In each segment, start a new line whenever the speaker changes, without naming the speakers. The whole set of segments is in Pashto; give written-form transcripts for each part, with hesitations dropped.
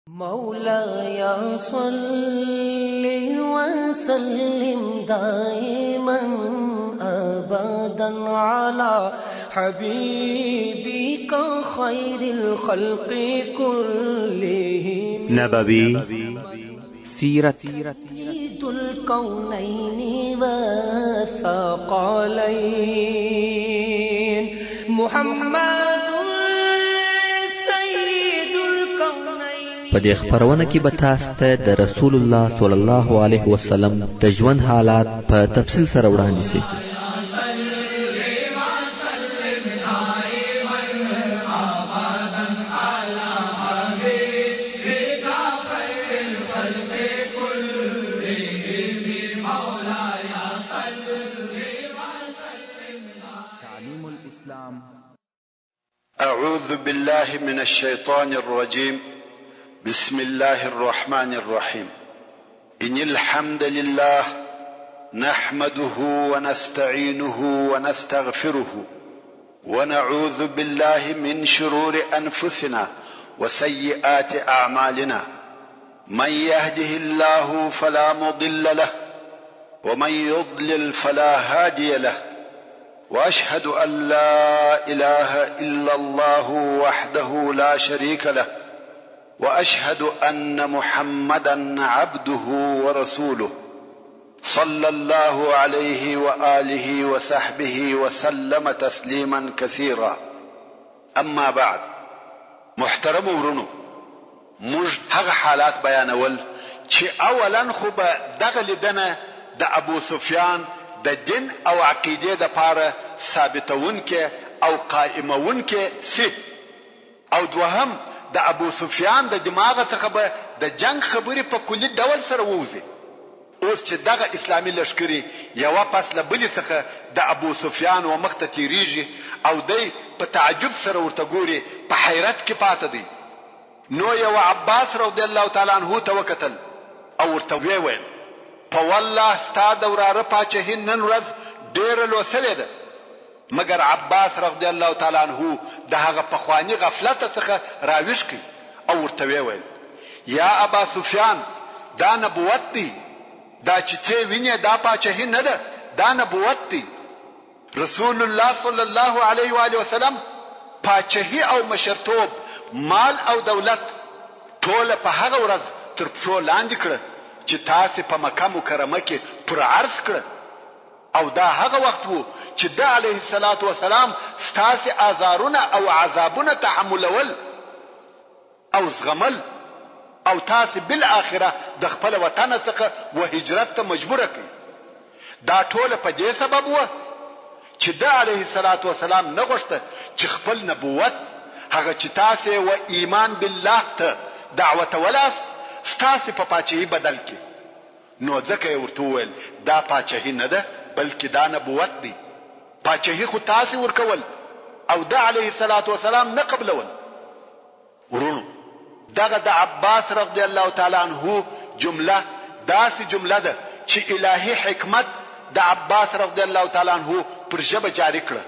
مولاي صل وسلم دائما أبدا على حبيبك خير الخلق كلهم
نبوي سيرت
سيد الكونين والثقلين محمد
په دې خبرونه کې به تاسو ته د رسول الله صلی الله علیه وسلم د ژوند حالات په تفصیل سره وړاندې شي.
أعوذ بالله من الشيطان الرجيم. بسم الله الرحمن الرحيم. إن الحمد لله نحمده ونستعينه ونستغفره ونعوذ بالله من شرور أنفسنا وسيئات أعمالنا. من يهده الله فلا مضل له ومن يضلل فلا هادي له. وأشهد أن لا إله إلا الله وحده لا شريك له وأشهد أن محمدا عبده ورسوله صلى الله عليه وآله وصحبه وسلم تسليما كثيرا. أما بعد، محترم ورونو، موږ هغه حالات بیانول چې اولا خو به دغه لیدنه د ابو سفیان د دین او عقیده د پاره ثابتونکې او قائمونکې سي، او دوهم د ابو سفیان د دماغ څخه به د جنگ خبرې په کلی ډول سره ووځي. اوس چې دغه اسلامي لشکري یو پس له بل څخه د ابو سفیان و مخ ته تیریږي او دی په تعجب سره ورته ګوري، په حیرت کې پاتې دی. نو یو عباس رضی الله تعالی عنہ ته وکتل او ورته ویل: په والله ستا د وراره پاچهي نن ورځ ډېره لوسوې ده. مگر عباس رضی الله تعالی عنہ د هغه پخوانی غفلت څخه راویښ کی او ورته ویل: یا ابا سفیان، دا نبوت دی، دا چې ته وینې دا پاچهي نه ده، دا نبوت دی. رسول الله صلی الله علیه و آله وسلم پاچهي او مشرتوب، مال او دولت ټول په هغه ورځ تر پښو لاندې کړ چې تاسو په مکه مکرمه کې پر عرض کړ، او دا هغه وخت وو چې د علیه الصلاۃ والسلام ستاسو آزارونه او عذابونه تحملول او زغمل، او تاسو بالاخره د خپل وطن څخه و هجرت ته مجبور کړ. دا ټول په دې سبب وو چې د علیه الصلاۃ والسلام نه غوښته چې خپل نبوت، هغه چې تاسو و ایمان بالله ته دعوت ولاس، ستاسو په پاچهي بدل کی. نو ځکه ورته ویل دا پاچهي نه ده بلکې دا نبوت دی. پاچهي خو تاسو ورکول او د علیه الصلاۃ والسلام نه قبلول. ورونو، دغه د عباس رضی الله تعالی عنہ جمله داسې جمله ده چې الهي حکمت د عباس رضی الله تعالی عنہ پر ژبه جاری کړه.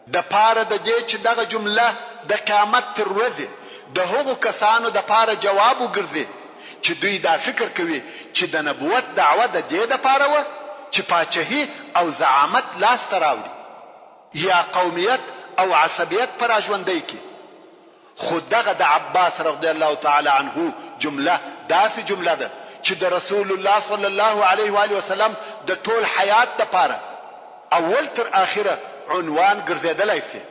د پاره د دې چې دغه جمله د قیامت تر ورځې د هغو کسانو د پاره جواب وګرځي چې دوی دا فکر کوي چې د نبوت دعوه د دې د پاره و چې پاچهي او زعامت لاس ته راوړي یا قومیت او عصبیت پر ژوندۍ کی. خود دغه د عباس رضی الله تعالی عنہ جمله داسې جمله ده چې د رسول الله صلی الله علیه و آله وسلم د ټول حیات لپاره اول تر اخره عنوان ګرځیدلی سي.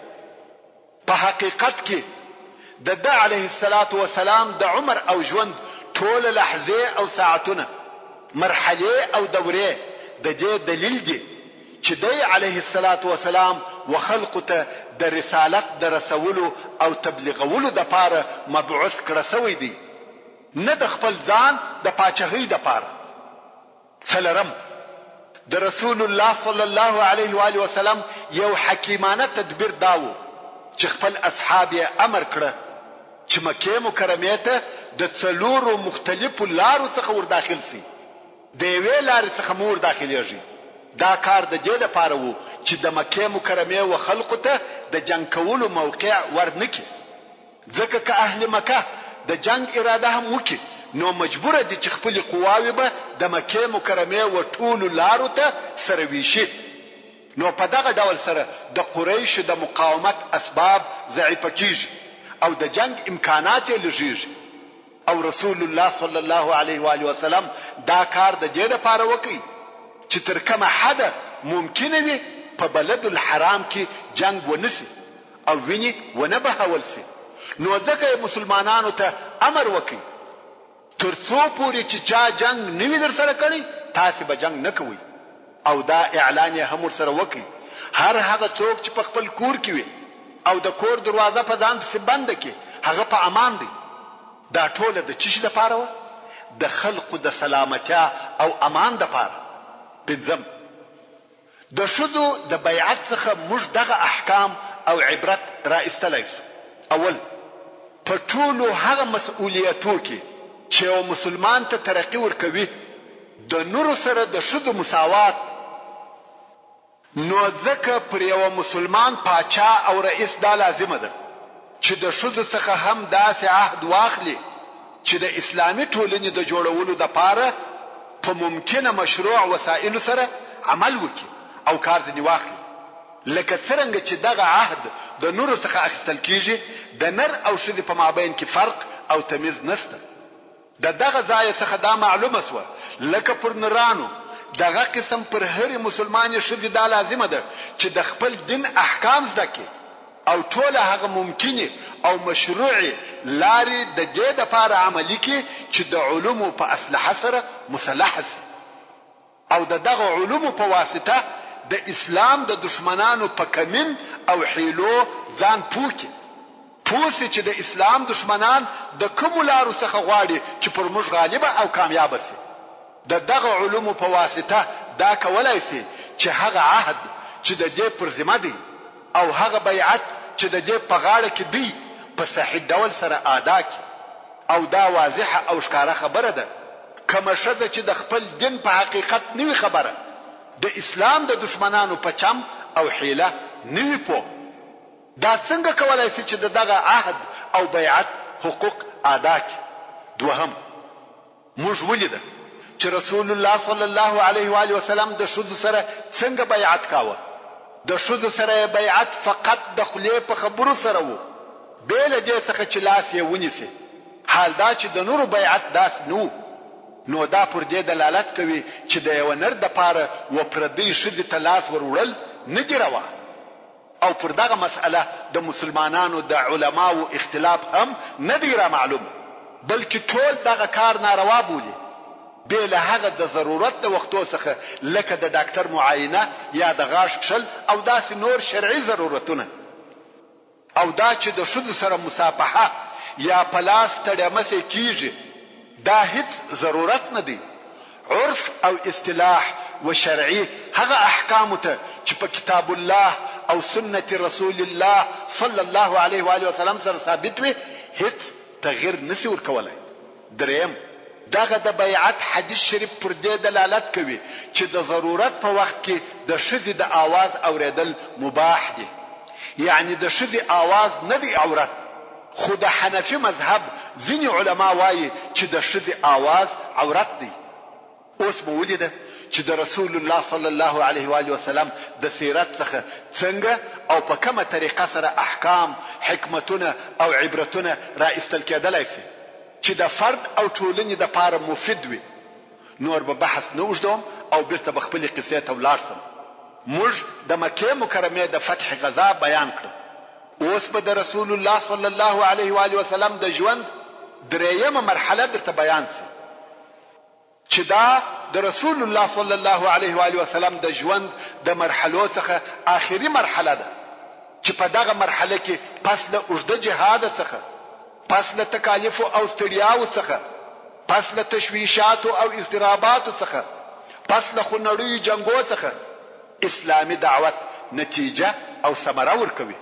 په حقیقت کې د علیه الصلاۃ والسلام د عمر او ژوند ټول لحظه او ساعتونه، مرحله او دوره د دې دلیل دی چې د علیه الصلاۃ والسلام وخلق ته د رسالت د رسولو او تبلیغولو د پاره مبعوث کړه سوی دی، نه د خپل ځان د پاچهي د پاره. څلرم، د رسول الله صلی الله علیه و آله وسلم یو حکیمانه تدبیر داو چې خپل اصحاب یې امر کړه چې مکه مکرمه ته د څلورو مختلفو لارو څخه ور داخل سي، د یوې لارې څخه مور داخليږي. دا کار د دې لپاره وو چې د مکه مکرمه و خلقو ته د جنگ کولو موقع ورنکي، ځکه که اهل مکه د جنگ اراده هم وکړي نو مجبور دي چې خپل قواوی به د مکه مکرمه و ټول لارو ته سره ویشي. نو په دغه ډول سره د قریش د مقاومت اسباب ضعیف کیږي او د جنگ امکانات یې لږیږي او رسول الله صلی الله علیه و آله وسلم دا کار د دې لپاره وکړي چې تر کومه حد ممکن وي په بلد الحرام کې جنگ ونسي او ویني ونه بهول سي. نو ځکه مسلمانانو ته امر وکړي ترڅو پورې چې چا جنگ نوی در سره کړی تاسو به جنگ نه کوئ او دا اعلان یې هم سره وکړي هر هغه څوک چې په خپل کور کې وي او د کور دروازه په ځان پسې بند کړي هغه په امان دی. دا ټول د چی لپاره و؟ د خلقو د سلامتیا او امان لپاره. بنظم د شذو د بیعت څخه موږ دغه احکام او عبرت را استلای سو. اول په ټولو هغه مسؤلیتو کې چې یو مسلمان ته ترقی ورکوي د نورو سره د شذو مساوات، نو ځکه پر یو مسلمان پاچا او رئیس دا لازمه ده چې د شذو څخه هم داسې عهد واخلي چې د اسلامي ټولنې د جوړولو لپاره په ممکنه مشروع وسایل سره عمل وکړي او کار ځنی واخلي. لکه څنګه چې دغه عهد د نورو څخه اخیستل کیږي د نر او ښځې په مابین کې فرق او تمیز نشته. دغه ځای څخه دا معلومه سوه لکه پر نرانو دغه قسم پر هر مسلمان ښځې دا لازمه ده چې د خپل دین احکام زده کړي او ټول هغه ممکنه او مشروع لارې د دې لپاره عملي کړي چې د علومو په اسلحه سره مسلح شي او دغه علومو په واسطه د اسلام د دشمنانو په کمین او حیلو ځان پوکي پوسی چې د اسلام دشمنان د کوم لارو څخه غواړي چې پر موږ غالب او کامیاب شي. دغه علومو په واسطه دا کولای شي چې هغه عهد چې د دې پر ذمہ دی او هغه بیعت چې د دې په غاړه کې دی په صحیح ډول سره ادا کړي او دا واضحه او ښکاره خبره ده. کومه ښځه چې د خپل دین په حقیقت نوي خبره د اسلام د دشمنانو په چم او حیله نوي پوه دا څنګه کولای شي چې دغه عهد او بیعت حقوق ادا کړي؟ دوهم موږ ولیده چې رسول الله صلی الله علیه و آله وسلم د ښځو سره څنګه بیعت کاوه. د ښځو سره بیعت فقط د خولې په خبرو سره وو بل دې څخه چې لاس یې ونیسي. حال دا چې د نورو بیعت داس نو دا پر دې دلالت کوي چې د یو نر د پاره و پردي ښځې ته لاس وروړل نه دی روا او پر دغه مسأله د مسلمانانو د علماو اختلاف هم نه دی را معلوم بلکې ټول دغه کار ناروا بولي بل هغه د ضرورت د وختو څخه لکه د ډاکټر معاینه یا د غاښ کشل او داسې نور شرعي ضرورتونه او دا چې د ښځو سره مصافحه یا پلاس تړمسه کیږي دا هیڅ ضرورت نه دی. عرف او اصطلاح و شرعي هغه احکام ته چې په کتاب الله او سنت رسول الله صلی الله علیه و آله وسلم سره ثابت وي هیڅ تغییر نسی ورکولای. دریم دغه د بیعت حدیث شریف پر دې دلالت کوي چې د ضرورت په وخت کې د ښځې د आवाज اوریدل مباح دي. یعنی د ښځې आवाज نه دی عورت، خو د حنفي مذهب ځینې علما وایي چې د ښځې आवाज عورت دی. اوس مو ولیده چې د رسول الله صلی الله علیه و آله وسلم د سیرت څخه څنګه او په کومه طریقه سره احکام، حکمتونه او عبرتونه را استل کېدلای شي چې د فرد او ټولنې د پاره مفید وي. نور به بحث نه وژدوم او بیرته به خپلې قصې ته ولاړ سم. موږ د مکې مکرمې د فتح غزا بیان کړه. اوس به د رسول الله صلی الله علیه و آله وسلم د ژوند دریمه مرحله درته بیان سي چې دا د رسول الله صلی الله علیه و آله وسلم د ژوند د مرحلو څخه آخري مرحله ده چې په دغه مرحله کې پس له اوږده جهاد څخه، پس له تکالیف او ستړیاو څخه، پس له تشویشات او اضطرابات څخه، پس له خونړیو جنگو څخه اسلامي دعوت نتیجه او ثمره ورکوي.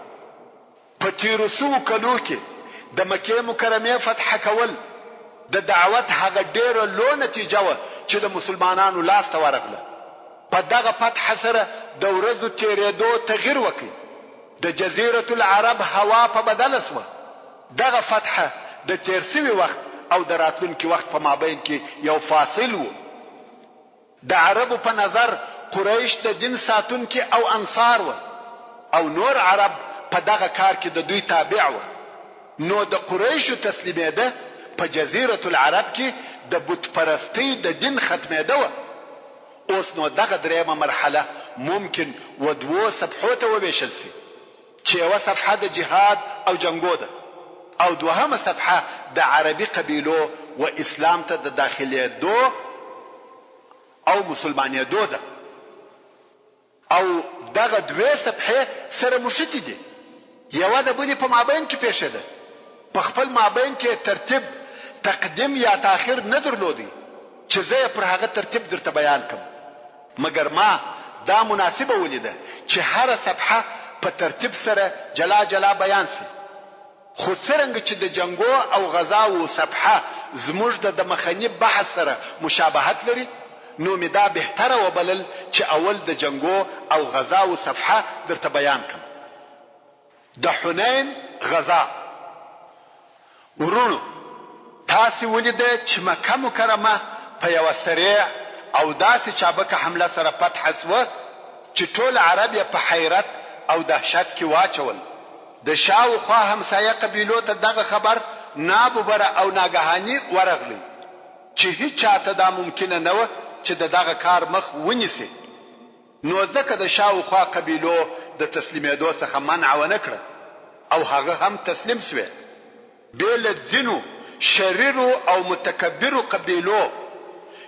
په تیرو سوو کلو کې د مکې مکرمې فتح کول د دعوت هغه ډیره لویه نتیجه وه چې د مسلمانانو لاس ته ورغله. په دغه فتح سره د ورځو تیرېدو تغییر وکړي. د جزیرة العرب هوا په بدله سوه. دغه فتح د تیر سوي وخت او د راتلونکي وخت په مابین کې یو فاصل و. د عربو په نظر قریش د دین ساتونکي او انصار و او نور عرب په دغه کار کې د دوی تابع و. نو د قریشو تسلیمېده په جزیرة العرب کې د بت پرستی د دین ختمېده و. اوس نو دغه درېمه مرحله ممکن و دوو صفحو ته وویشل سي چې یوه صفحه د جهاد او جنګو ده او دوهمه صفحه د عربي قبیلو و اسلام ته د داخلېدو او مسلمانېدو ده. او دغه دوه صفحې سره مشتې دي، یوه د بلې په مابین کې پیښېده. په خپل مابین کې ترتیب تقدیم یا تاخیر نه درلودی چې زه پر هغه ترتیب درته بیان کړم، مګر ما دا مناسبه ولیده چې هر صفحه په ترتیب سره جلا جلا بیان سي. خو څرنګه چې د جنگو او غزاو صفحه زموږ د مخنی بحث سره مشابهت لري، نو می دا بهتره وبلل چې اول د جنگو او غزاو صفحه درته بیان کړم. د حنین غزا. ورونو تاسو ولیده چې مکه مکرمه په یو سریع او داسې چابکه حمله سره فتح شوه چې ټول عرب په حیرت او دهشت کې واچول. د شاوخوا همسایه قبیلو ته دغه خبر ناببره او ناګهاني ورغلی چې هیڅ چاته دا ممکنه نه و چې دغه کار مخ ونیسي. نو ځکه د شاوخوا قبیلو د تسلیمېدو څخه منع ونه کړه او هغه هم تسلیم شوه. بل ځینو شریرو او متکبرو قبیلو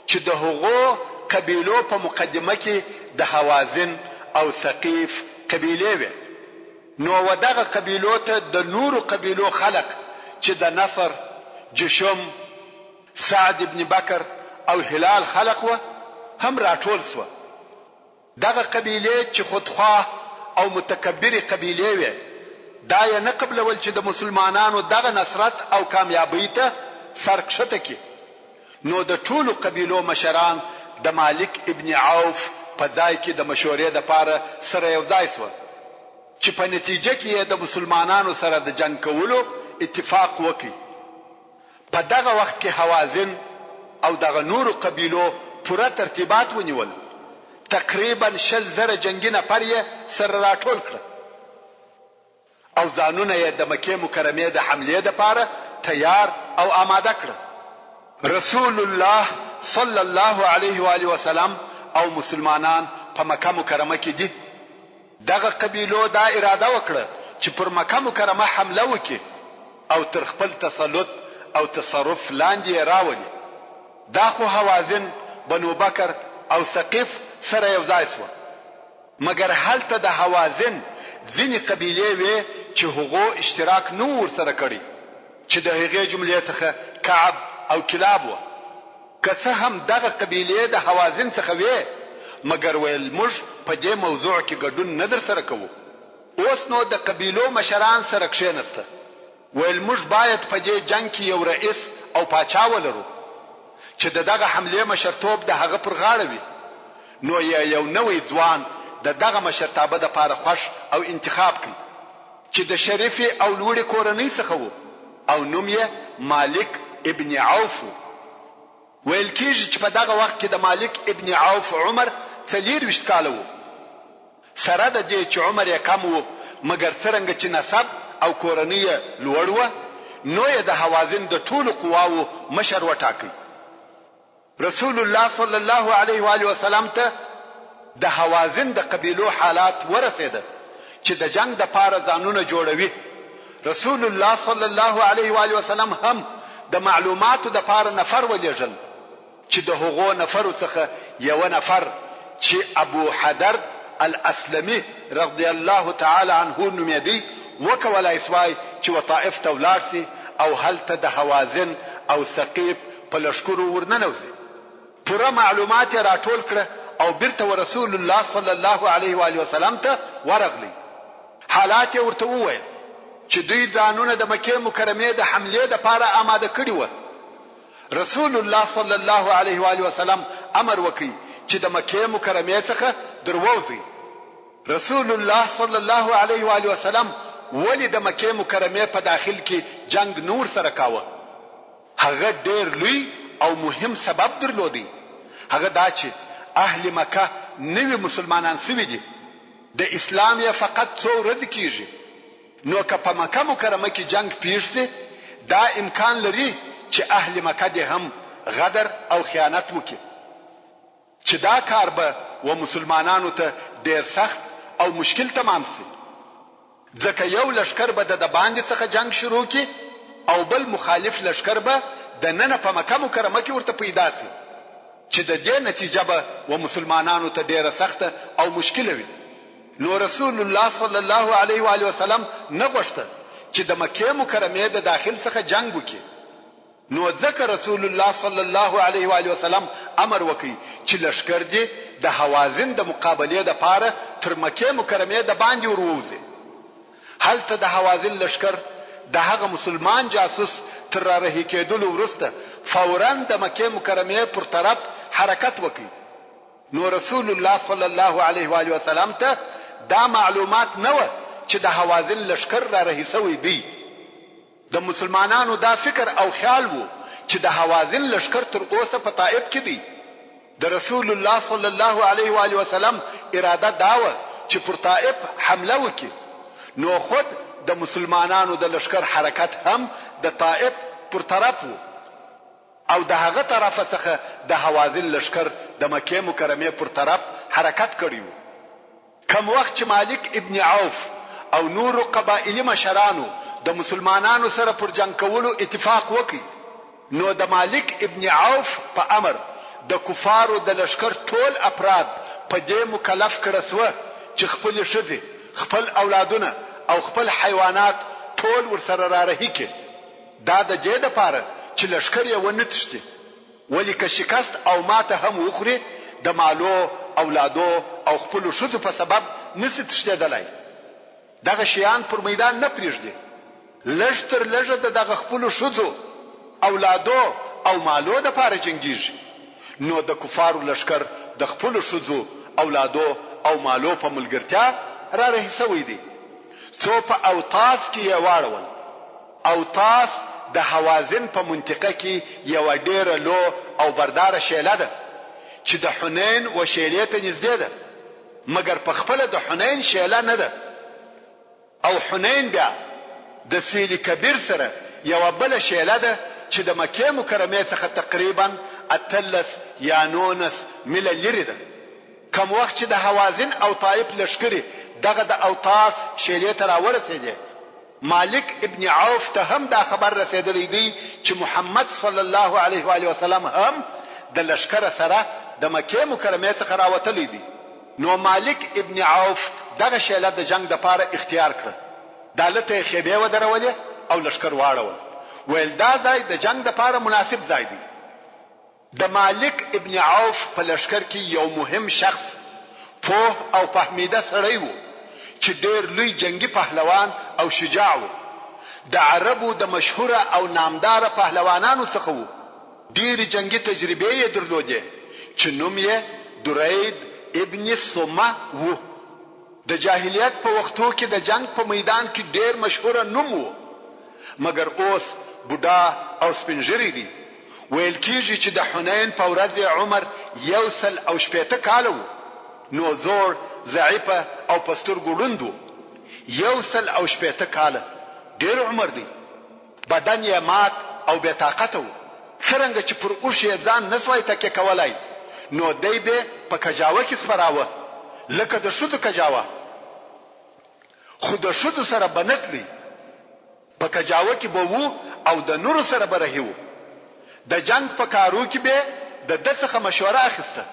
چې د هغو قبیلو په مقدمه کې د حوازن او ثقیف قبیلې وې. نو ودغه قبیلو ته د نورو قبیلو خلق چې د نصر، جشم، سعد ابن بکر او هلال خلق و هم راټول سو. دغه قبیلې چې خودخواه او متکبرې قبیلې وې، دا یې نه قبلول چې د مسلمانانو دغه نصرت او کامیابی ته سرکښته کی. نو د ټولو قبیلو مشران د مالک ابن عوف په ځای کې د مشورې لپاره سره یو ځای سو چې په نتیجه کې د مسلمانانو سره د جنگ کولو اتفاق وکړي. په دغه وخت کې حوازن او دغه نورو قبیلو پوره ترتیبات ونیول. تقریبا 100,000 جنگي نفر یې سره راټول کړ او ځانونه یې د مکې مکرمې د حملې لپاره تیار او آماده کړ. رسول الله صلی الله علیه و آله وسلم او مسلمانان په مکه مکرمه کې دي. دغه قبیلو دا اراده وکړه چې پر مکه مکرمه حمله وکړي او تر خپل تسلط او تصرف لاندې راولي. دا خو حوازن، بنو بکر او ثقیف سره یو ځای شو. مګر هلته د حوازن ځینې قبیلې وې چې هغو اشتراک نو ورسره کړی چې د هغې جملې څخه کعب او کلاب و. که څه هم دغه قبیلې د حوازن څخه وې، مګر ویل موږ په دې موضوع کې ګډون نه در سره کوو. اوس نو د قبیلو مشران سره کښېنسته، ویل موږ باید په دې جنگ کې یو رئیس او پاچا ولرو چې دغه حملې مشرتوب د هغه پر غاړه وي. نو یو نوې ځوان دغه مشرتابه د لپاره خوښ او انتخاب کړي چې د شریف او لوړې کورنۍ څخه وو او نوم یې مالک ابن عوف. ویل کېږي چې په دغه وخت کې د مالک ابن عوف عمر 24 کاله وو. سره د دې چې عمر یې کم وو، مګر څرنګه چې نسب او کورنۍ لوړ وه، نو یې د حوازن د ټولو قواو مشر وټاکي. رسول الله صلی الله علیه و آله وسلم ته د حوازن د قبیلو حالات ورسېده چې د جنگ د پاره ځانونه جوړوي. رسول الله صلی الله علیه و آله وسلم هم د معلوماتو د پاره نفر ولېږل چې د هغو نفرو څخه یو نفر چې ابو حدر الاسلمي رضی الله تعالی عنه نومېدی وکولای سوای چې وطائف ته ولاړ سي او هلته د حوازن او ثقيف په لشکرو ورننوزي. پوره معلومات راټول کړه او بیرته رسول الله صلی الله علیه و آله وسلم ته ورغلی. حالات ورته وویل چې دوی ځانونه د مکې مکرمې د حملې لپاره آماده کړي و. رسول الله صلی الله علیه و آله وسلم امر وکړي چې د مکې مکرمې څخه درووزي. رسول الله صلی الله علیه و آله وسلم ولی د مکې مکرمې په داخل کې جنگ نور سره کاوه. هغه ډېر لوی او مهم سبب درلودی. هغه دا چې اهل مکه نوی مسلمانان سوي دي. د اسلام یې فقط څو ورځې کیږي. نو که په مکه مکرمه کې جنگ پیښ شي دا امکان لري چې اهل مکه دې هم غدر او خیانت وکړي، چې دا کار به و مسلمانانو ته ډېر سخت او مشکل تمام شي. ځکه یو لشکر به د باندې څخه جنگ شروع کی او بل مخالف لشکر به د نن په مکه مکرمه کې ورته پیدا شي، چې د دې نتیجه به و مسلمانانو ته ډېره سخته او مشکل وي. نو رسول الله صلی الله علیه و آله وسلم نه غوښته چې د مکه مکرمه د داخل څخه جنگ وکړي. نو ځکه رسول الله صلی الله علیه و آله وسلم امر وکړي چې لشکر دې د حوازن د مقابله د پاره تر مکه مکرمه د باندې وروزي. هلته د حوازن لشکر د هغه مسلمان جاسوس تر رهي کېدلو وروسته فورا د مکه مکرمه پر طرف حرکت وکړي. نو رسول الله صلی الله علیه و آله وسلم ته دا معلومات نه و چې د حوازن لشکر را رهي سوی دی. د مسلمانانو دا فکر او خیال وو چې د حوازن لشکر تر اوسه په طائف کې دی. د رسول الله صلی الله علیه و آله وسلم اراده دا و چې پر طائف حمله وکړي. نو خود د مسلمانانو د لشکر حرکت هم د طائف پر طرف وو او د هغه طرف څخه د حوازن لشکر د مکه مکرمه پر طرف حرکت کړیو. کم وخت چې مالک ابن عوف او نور قبایلی مشرانو د مسلمانانو سره پر جنگ کولو اتفاق وکړي، نو د مالک ابن عوف په امر د کفارو د لشکر ټول افراد په دې مکلف کړه سو چې خپل ښځې، خپل اولادونه او خپل حیوانات ټول ورسره را رهي کړي. دا د دې لپاره چې لشکر یې ونه تښتي، ولی که شکست او ماته هم وخوري د مالو، اولادو او خپل ښځو په سبب نشي تښتېدلی. دغه شیان پر میدان نه پریږدي. لږ تر لږه دغه خپل ښځو، اولادو او مالو د پاره جنگیږي. نو د کفارو لشکر د خپل ښځو، اولادو او مالو په ملګرتیا را رهي سوی دي. څو په اوطاس کې یې واړول. اوطاس د حوازن په منطقه کې یو ډېره لو او برداره شیله ده چې د حنین و شیلې ته نږدې ده، مګر په خپل د حنین شیله نه ده. او حنین بیا د سیل کبیر سره یو بل شیله ده چې د مکه مکرمه څخه تقریبا 13 یا 19 میل لري ده. کوم وخت چې د حوازن او طائف لشکري دغه د اوطاس شیلې ته راورسېده، مالک ابن عوف ته هم دا خبر رسیدلی دی چې محمد صلی الله علیه و آله وسلم هم د لشکره سره د مکه مکرمه څخه راوتلی دی. نو مالک ابن عوف دغه شیله د جنگ د پاره اختیار کړ. دالته خیبه و درولې او لشکر واړول. ویل دا ځای د جنگ د پاره مناسب ځای دی. د مالک ابن عوف په لشکر کې یو مهم شخص، په او فهمیده سړی وو چې ډېر لوی جنگي پهلوان او شجاع وو. د عربو د مشهوره او نامدار پهلوانانو څخه وو. ډېر جنگي تجربه یې درلوده چې نوم یې درید ابن سمه وو. د جاهلیت په وختو کې د جنگ په میدان کې ډېر مشهور نوم وو، مګر اوس بوډا او سپینږیری دی. ویل کېږي چې د حنین په ورځ عمر 160 کاله وو. نو زور، ضعیفه او پستر ګړوند وو. 160 کاله ډېر عمر دی. بدن یې مات او بې طاقته وو. څرنګه چې پر اوښ یې ځان نسوای تکیه کولای، نو دی به په کجاوه کې سپراوه لکه د شذو کجاوه. خو د شذو سره بنتلی په کجاوه کې به وو او د نور سره برهیو. د جنگ په کارو کې به د دغه مشوره اخیسته.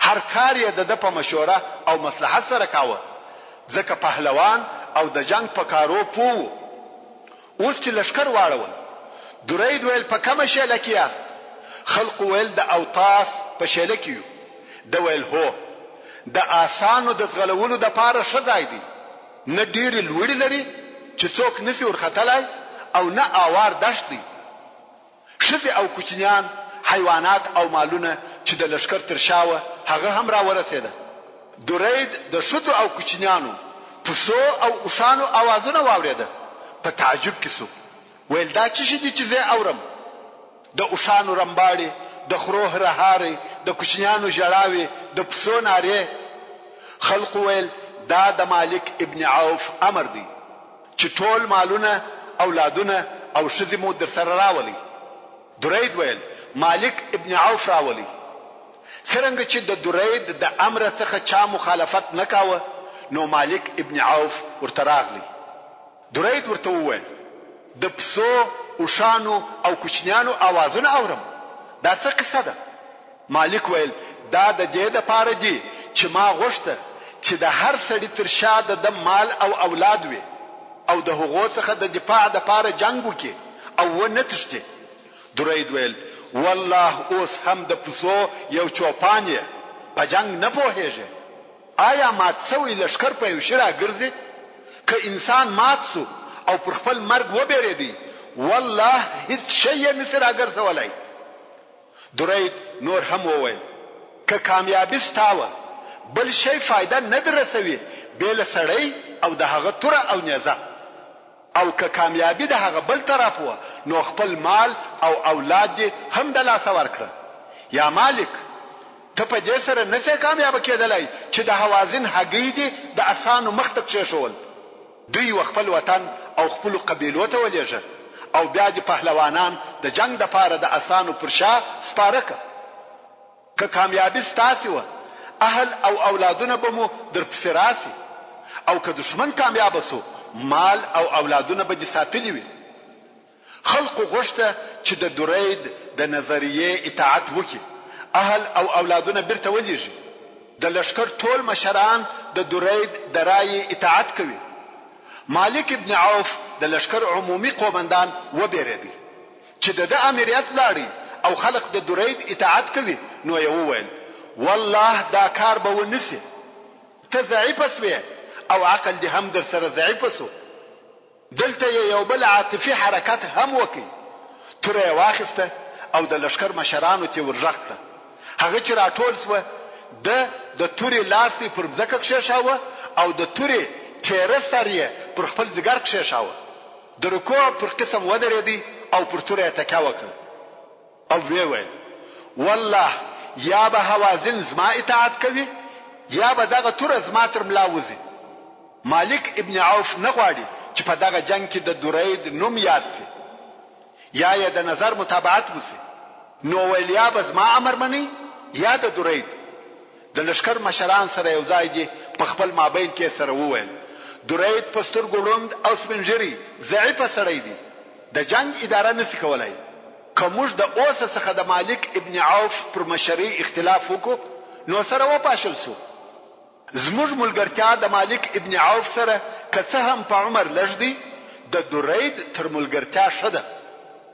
هر کار یې د په مشوره او مصلحت سره کاوه، ځکه پهلوان او د جنگ په کارو پوه. اوس چې لشکر واړول، درید ویل په کومه شیله کې یاست؟ خلق ویل د اوطاس په شیله کې یو. د ویل هو، د آسانو د زغلولو د پاره ښه ځای دی. نه ډېر لوړی لري چې څوک نسی ورختلای او نه اوار دشت دی. ښځې او کوچنیان، حیوانات او مالونه چې د لشکر تر شاوه هغه هم را ورسېده. درید د ښځو او کوچنیانو، پسو او اوښانو اوازونه واورېده. په تعجب کې سو. ویل دا څه شي دي چې زه اورم؟ د اوښانو رمباړې، د خرو هرهارې، د کوچنیانو ژړاوې، د پسو نارې. خلق ویل دا د مالک ابن عوف امر دی چې ټول مالونه، اولادونه او ښځې مو در سره راولي. درید ویل مالک ابن عوف راولي. څرنګه چې د درید د امر څخه چا مخالفت نکاوه نو مالک ابن عوف ورته راغلی. درید ورته وویل د پسو، اوښانو او کوچنیانو आवाजونه اورم، دا څه قصه ده؟ مالک ویل دا د دې دپاره دی چې ما غوښته چې د هر سړي تر شا د مال او اولاد وي او د هغو څخه د دفاع دپاره جنگ وکړي او ونه تښتي. درید ویل والله اوس هم د پسو یو چوپان یې، په جنگ نه پوهېږي. آیا مات سوی لشکر په یو شي راګرځي؟ که انسان مات سو او پر خپل مرګ وبېرېدی والله هیڅ شی یې نسي راګرځولی. درید نور هم وویل که کامیابي ستاوه بل شی فایده نه در رسوي بې له سړی او د هغه توره او نیزه، او که کامیابي د هغه بل طرف وه نو خپل مال او اولاد دې هم د لاسه ورکړه. یا مالک ته په دې سره نسې کامیابه کېدلی چې د حوازن هګۍ دې د اسانو مخ ته کښېښول. دوی خپل وطن او خپلو قبیلو ته ولېږه او بیا دې پهلوانان د جنگ دپاره د اسانو پر شا سپاره که. که کامیابي ستاسې وه اهل او اولادونه به مو در پسې راسي، او که دشمن کامیابه سو مال او اولادونه به دې ساتلي وي. خلقو غوښته چې د درید د نظریې اطاعت وکړي، اهل او اولادونه بیرته ولېږي. د لشکر ټول مشران د درید د رایې اطاعت کوي. مالک ابن عوف د لشکر عمومي قومندان وبېرېدی چې د امریت لاړی او خلق د درید اطاعت کوي. نو یې وویل والله دا کار به ونسي، ته ضعیفه سوې او عقل دې هم در سره ضعیفه سو. دلته یو بل عاطفي حرکت هم وکړي. توره یې واخیسته او د لشکر مشرانو ته ورغږ کړه. هغه چې راټول سوه د تورې لاس یې پر مځکه کښېښاوه او د تورې تیره سر یې پر خپل ځګر کښېښاوه. د رکوع پر قسم ودرېدی او پر توره یې تکیه وکړه او ویې ویل والله یا به حوازن زما اطاعت کوي یا به دغه توره زما تر ملا وځي. مالک ابن عوف نه غواړي چې په دغه جنگ کې د درید نوم یاد سي یا یې د نظر متابعت وسي. نو ویل یا به زما امر مني یا د درید. د لشکر مشران سره یو ځای دي په خپل مابین کې سره وویل درید په سترګو ړوند او سپین ږیری ضعیفه سړی دی، د جنگ اداره نسي کولای. که موږ د اوسه څخه د مالک ابن عوف پر مشرۍ اختلاف وکړو نو سره وپاشل سو. زموږ ملګرتیا د مالک ابن عوف سره که څه هم په عمر لږ دی د درید تر ملګرتیا ښه ده.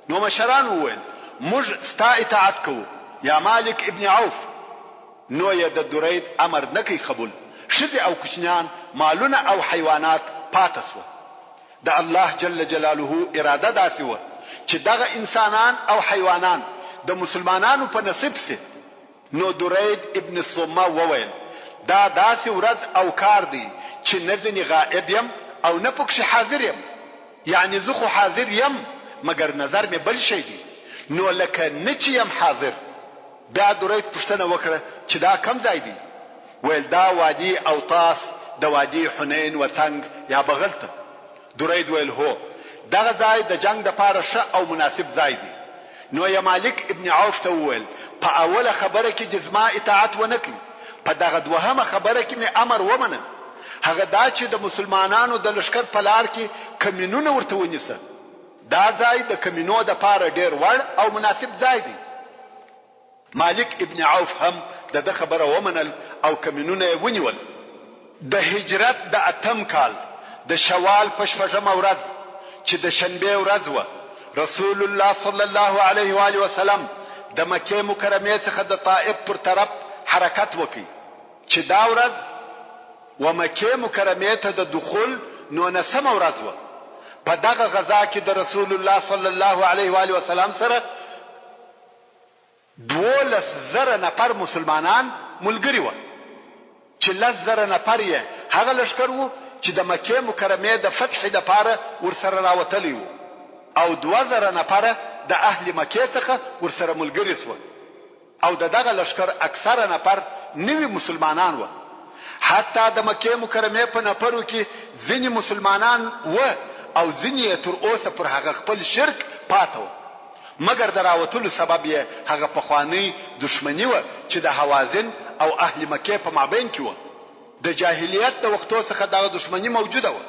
نو مشران وویل موږ ستا اطاعت کوو یا مالک ابن عوف. نو یې د درید امر نه کوي قبول. ښځې او کوچنیان، مالونه او حیوانات پاته سوه. د الله جل جلاله اراده داسې وه چې دغه انسانان او حیوانان د مسلمانانو په نصیب سي. نو درید ابن صمه وویل دا داسې ورځ او کار دی چې نه ځنې غائب یم او نه پکښې حاضر یم. یعنی زه خو حاضر یم مګر نظر مې بل شی دی. نو لکه نه چې یم حاضر. بیا درید پوښتنه وکړه چې دا کم ځای دی؟ ویل دا وادي اوطاس د وادي حنین و څنګ یا بغل ته. درید ویل هو دغه ځای د جنگ دپاره ښه او مناسب ځای دی. نو یې مالک ابن عوف ته وویل په اوله خبره کې دې زما اطاعت ونه کړي، په دغه دوهمه خبره کې مې امر ومنه. هغه دا چې د مسلمانانو د لشکر په لار کې کمینونه ورته ونیسه. دا ځای د کمینو دپاره ډیر وړ او مناسب ځای دی. مالک ابن عوف هم د خبره ومنل او کمینونه یې ونیول. د هجرت د 8م کال د شوال په 6مه ورځ چې د شنبه ورځ وه رسول الله صلی الله علیه و آله وسلم د مکه مکرمه څخه د طائف پر طرف حرکت وکړي چې دا ورځ و مکه مکرمه ته د دخول 9مه ورځ وه. په دغه غزا کې د رسول الله صلی الله علیه و آله وسلم سره 12,000 نفر مسلمانان ملګری وو چې 10,000 نفر یې هغه لشکر وو چې د مکه مکرمه د فتح لپاره ورسره راوتلی وو او 2000 نفره د اهل مکې څخه ورسره ملګري سول او دغه لشکر اکثره نفر نوی مسلمانان و. حتی د مکې مکرمه په نفرو کې ځینې مسلمانان و او ځینې تر اوسه پر هغه خپل شرک پاتو، مګر دراوتلو سبب یې هغه پخوانی دشمنی و چې د حوازن او اهل مکې په مابین کې و. د جاهلیت د وختو څخه دغه دشمنی موجوده و.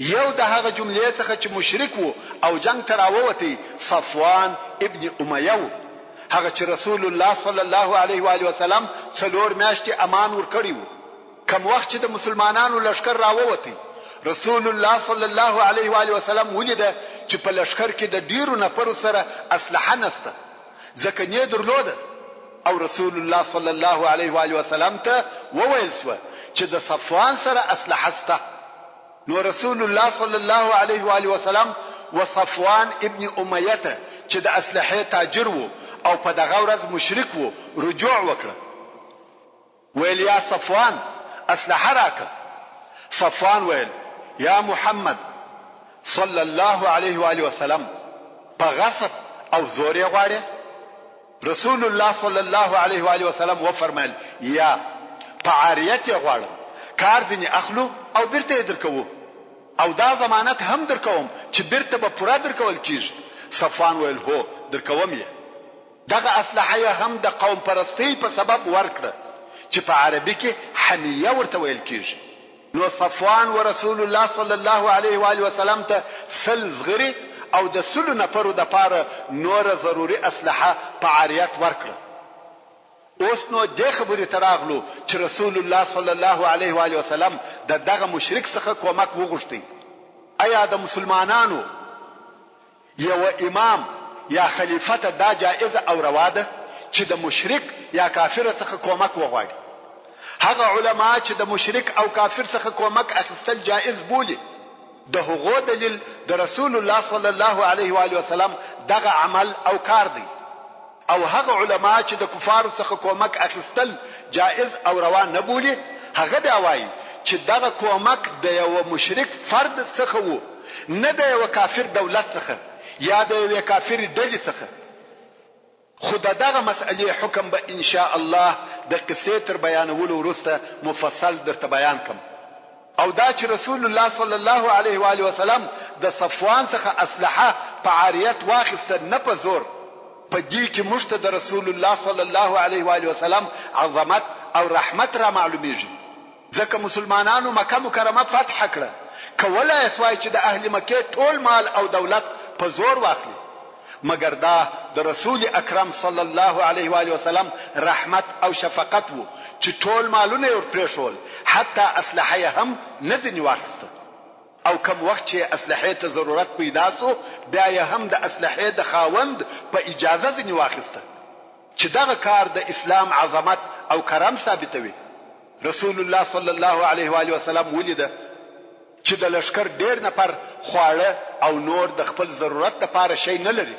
یو د هغه جملې څخه چې مشرک وو او جنگ ته راووتی صفوان ابن امیه و. هغه چې رسول الله صلی الله علیه و آله وسلم 4 میاشتې امان ورکړی وو. کوم وخت چې د مسلمانانو لشکر راووتی رسول الله صلی الله علیه و آله وسلم ولیده چې په لشکر کې د ډیرو نفرو سره اسلحه نشته ځکه نه درلوده او رسول الله صلی الله علیه و آله وسلم ته وویل سو چې د صفوان سره اسلحه شته. نو رسول الله صلی الله علیه و آله وسلم و صفوان ابن امیه ته چې د اسلحه تاجر وو او په دغه ورځ مشرک وو رجوع وکړه. ویل یا صفوان اسلحه راکه. صفوان ویل یا محمد صلی الله علیه و آله وسلم په غصب او زور یې غواړي؟ رسول الله صلی الله علیه و آله وسلم و فرمایل یا په عاریت یې غواړم، کار ځنې اخلو او بیرته یې درکوو او دا ضمانت هم درکوم چې بیرته به پوره درکول کیږي. صفوان ویل هو درکوم یې. دغه اسلحه هم د قوم پرستی په سبب ورکړه چې په عربي کې حمیه ورته ویل کیږي. نو صفوان و رسول الله صلی الله علیه و آله وسلم ته سل زغری او د 100 نفرو د پاره نور ضروري اسلحه په عاریت ورکړه. اوس نو د خبرې تراغلو چې رسول الله صلی الله علیه و آله وسلم دغه مشرک څخه کومک وغوښتي. آیا د مسلمانانو یو امام یا خلیفہ ته دا جائز او روا ده چې د مشرک یا کافر څخه کومک وغواړي؟ هغه علما چې د مشرک او کافر څخه کومک اخیستل جائز بولي د هغو دلیل د رسول الله صلی الله علیه و آله وسلم دغه عمل او کار دی. او هغه علما چې د کفارو څخه کومک اخیستل جائز او روا نه بولي هغه بیا وایي چې دغه کومک د یو مشرک فرد څخه وو، نه د یو کافر دولت څخه یا د یو کافر ډلې څخه. خو دغه مسئله حکم به ان شاء الله د قصې تر بیانولو وروسته مفصل درته بیان کوم. او دا چې رسول الله صلی الله علیه و آله وسلم د صفوان څخه اسلحه په عاریت واخیسته نه په زور، په دې کې موږ ته د رسول الله صلی الله علیه و آله وسلم عظمت او رحمت را معلومیږي. ځکه مسلمانانو مکه مکرمه فتح کړه، کولای شوای چې د اهل مکې ټول مال او دولت په زور واخلي، مگر دا د رسول اکرم صلی الله علیه و آله وسلم رحمت او شفقت وو چې ټول مالونه ور پرېښول، حتی اسلحه هم نه ځنې واخیسته. او کوم وخت چې اسلحه ته ضرورت پیدا سو بیا یې هم د اسلحه د خاوند په اجازه ځنې واخیسته، چې دغه کار د اسلام عظمت او کرم ثابتوي. رسول الله صلی الله علیه و آله وسلم ولیده چې د لشکر ډیر نفر خواړه او نور د خپل ضرورت لپاره شی نه لري،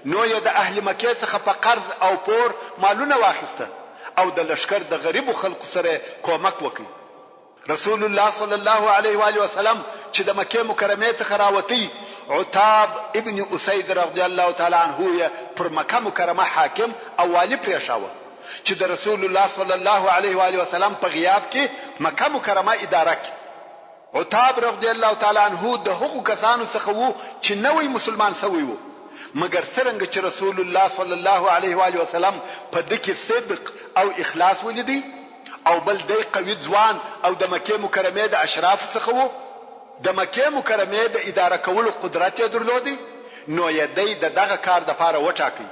نو یې د اهل مکې څخه په قرض او پور مالونه واخیسته او د لشکر د غریبو خلکو سره کومک وکړي. رسول الله صلی الله علیه و آله وسلم چې د مکې مکرمه څخه راوتی عتاب ابن اسید رضی الله تعالی عنه پر مکه مکرمه حاکم او والی پریښاوه چې د رسول الله صلی الله علیه و آله وسلم په غیاب کې مکه مکرمه اداره کړي. عتاب رضی الله تعالی عنه د هغو کسانو څخه وو چې نوې مسلمان شوی وو، مگر څنګه چې رسول الله صلی الله علیه و آله وسلم په دې کې صدق او اخلاص ولیدي او بل دی قوي ځوان او د مکې مکرمه د اشراف څخه وو، د مکې مکرمه د اداره کولو قدرت یې درلودي، نو یې دی دغه کار د پاره وټاکي.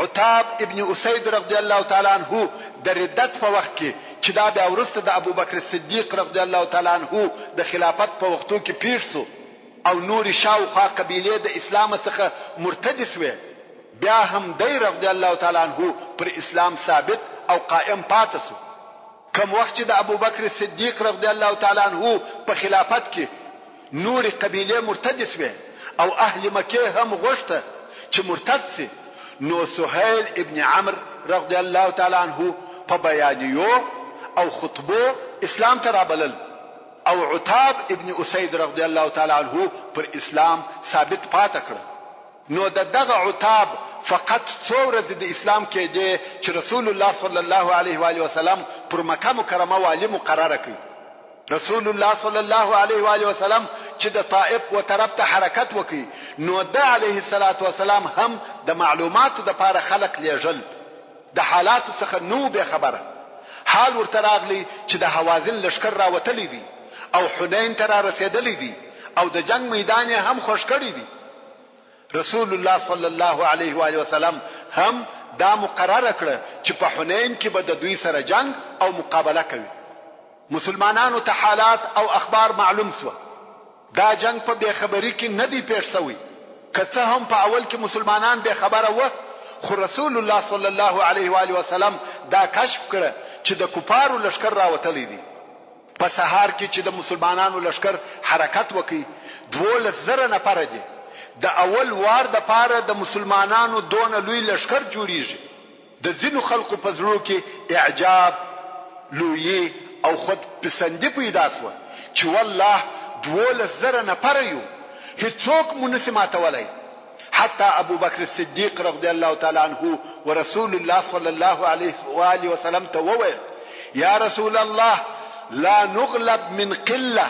عتاب ابن اسید رضی الله تعالی عنه د ردت په وخت کې چې دا بیا ورسته د ابوبکر صدیق رضی الله تعالی عنه د خلافت په وختو کې پیښ شو او نور شاوخوا قبیله د اسلام څخه مرتد شوه، بیا هم دی رضی الله تعالی عنه پر اسلام ثابت او قائم پاتې شو. کوم وخت چې د ابوبکر صدیق رضی الله تعالی عنه په خلافت کې نور قبیله مرتد شوه او اهل مکه هم غوښته چې مرتد شي، نو سهيل ابن عمرو رضی الله تعالی عنه په بیانیو او خطبو اسلام ته رابلل او عتاب ابن اسید رضی الله تعالی عنہ پر اسلام ثابت پاتې کړ. نو دغه عتاب فقط څو ورځې د اسلام کې دی چې رسول الله صلی الله علیه و آله وسلم پر مکه مکرمه والی مقرره کړ. رسول الله صلی الله علیه و آله وسلم چې د طائف و طرف ته حرکت وکړي نو د علیه الصلاة والسلام هم د معلوماتو د لپاره خلق لیږل، د حالاتو څخه نو به خبره. حال ورته راغلی چې د حوازن لشکر راوتلی دي او حنین ته را رسیدلی دي او د جنگ میدان هم خوش کړی دي. رسول الله صلی الله علیه و آله وسلم هم دا مقرره کړه چې په حنین کې به د دوی سره جنگ او مقابله کوي. مسلمانانو ته حالات او اخبار معلوم سو. دا جنگ په بے خبری کې نه دی پیښ شوی، که څه هم په اول کې مسلمانان بے خبره و، خو رسول الله صلی الله علیه و آله وسلم دا کشف کړه چې د کفارو لشکر راوتلی دي. په سهار کې چې د مسلمانانو لشکر حرکت وکړي 12,000 نفر دي. د اول وار د پاره د مسلمانانو دون لوی لشکر جوړیږي. د ځینو خلقو په زړه کې اعجاب، لوی او خود پسندی پیدا شو چې والله 12,000 نفر یو، هیڅوک مونږ ماتولای. حتی ابو بکر الصدیق رضی الله تعالی عنه ورسول الله صلی الله علیه و آله وسلم ته وویل: یا رسول الله لا نغلب من قله،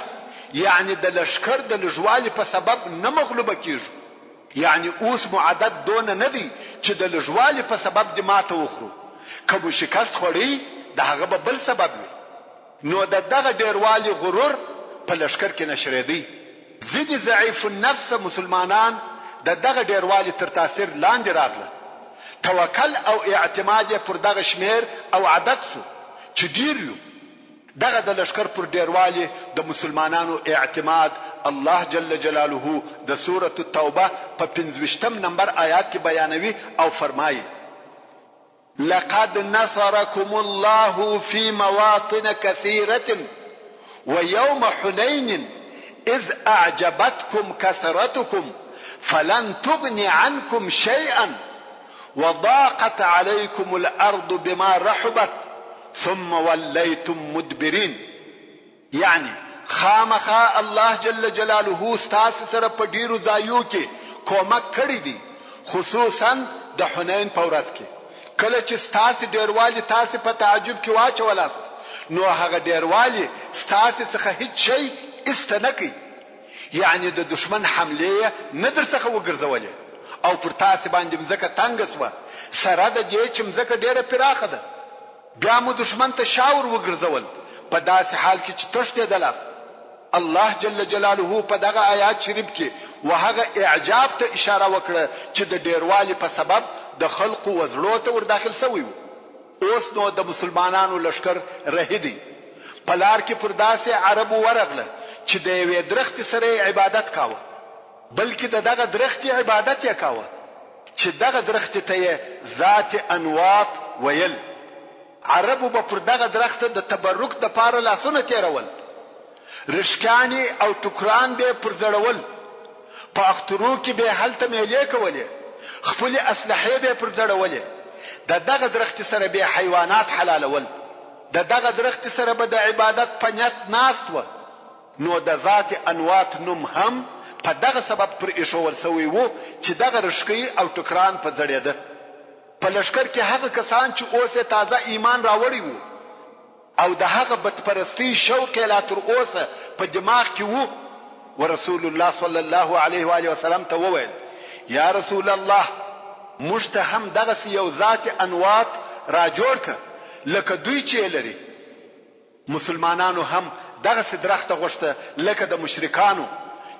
یعنی د لشکر د لجوالي په سبب نه مغلوبه کیږي. یعنی اوس معدد دون نه دی چې د لجوالي په سبب د ماته وخورو. کوم شکست خوري د هغه بل سبب وي. نو دغه ډیروالي غرور په لشکر کې نشریدي. ځینې ضعیف النفس مسلمانان دغه ډیروالي تر تاثیر لاندې راغله. توکل او اعتماد پر دغه شمیر او عدد سو چې ډیر یو. دغه د لشکر پر ډیروالي د مسلمانانو اعتماد الله جل جلاله د سورة التوبه په 25 نمبر آیات کې بیانوي او فرمایي: لقد نصركم الله في مواطن كثيرة ويوم حنين إذ أعجبتكم كثرتكم فلن تغن عنكم شيئا وضاقت عليكم الأرض بما رحبت ثم وليتم مدبرين. يعني خامخا الله جل جلاله ستاسو سره په ډیرو ځایو کې کومک کړی دی، خصوصا د حنین په ورځ کې. کله چې ستاسو ډیروالي تاسو په تعجب کې واچولاست نو هغه ډیروالي ستاسو څخه هیڅ شی استنکی، یعنی د دشمن حمله نه در څخه وګرځولې او پر تاسو باندې مزکه تنگ سو. سره د دې چې مزکه ډیره پراخه ده بیا مو دشمن ته شاور وګرځول په داسې حال کې چې تښتېدل. الله جل جلاله په دغه آیات شریف کې وهغه اعجاب ته اشاره وکړه چې د ډیروالي په سبب د خلق وزړو ته ور داخل شوی وو. اوس نو د مسلمانانو لشکر رهیدي په لار کې پر داسې عربو ورغله چې د یوې درخت سره عبادت کاوه، بلکې دغه درخت عبادت یې کاوه چې دغه درخت ته ذات انواط ویل. عربو به پر دغه درخت د تبرک د پاره لاسونه تیرول، رشکانی او ټکران به پر زړول، په اخترو کې به هلته میلې کولې، خپل اسلحه به پر زړولې. دغه درخت سره به حیوانات حلالول، دغه درخت سره به د عبادت په نیت ناست و. نو د ذات انواط نوم هم په دغه سبب پر ایښول سوی وو چې دغه رشکی او ټکران په زړېده. په لشکر کې هغه کسان چې اوسه تازه ایمان راوړی وو او د هغه بتپرستی شوق لا تر اوسه په دماغ کې وو. ورسول الله صلی الله علیه و آله وسلم ته وویل: یا رسول الله موږ ته هم دغه یو ذات انواط را جوړ ک لکه دوی چې لري. مسلمانانو هم دغه درخت غوښته لکه د مشرکانو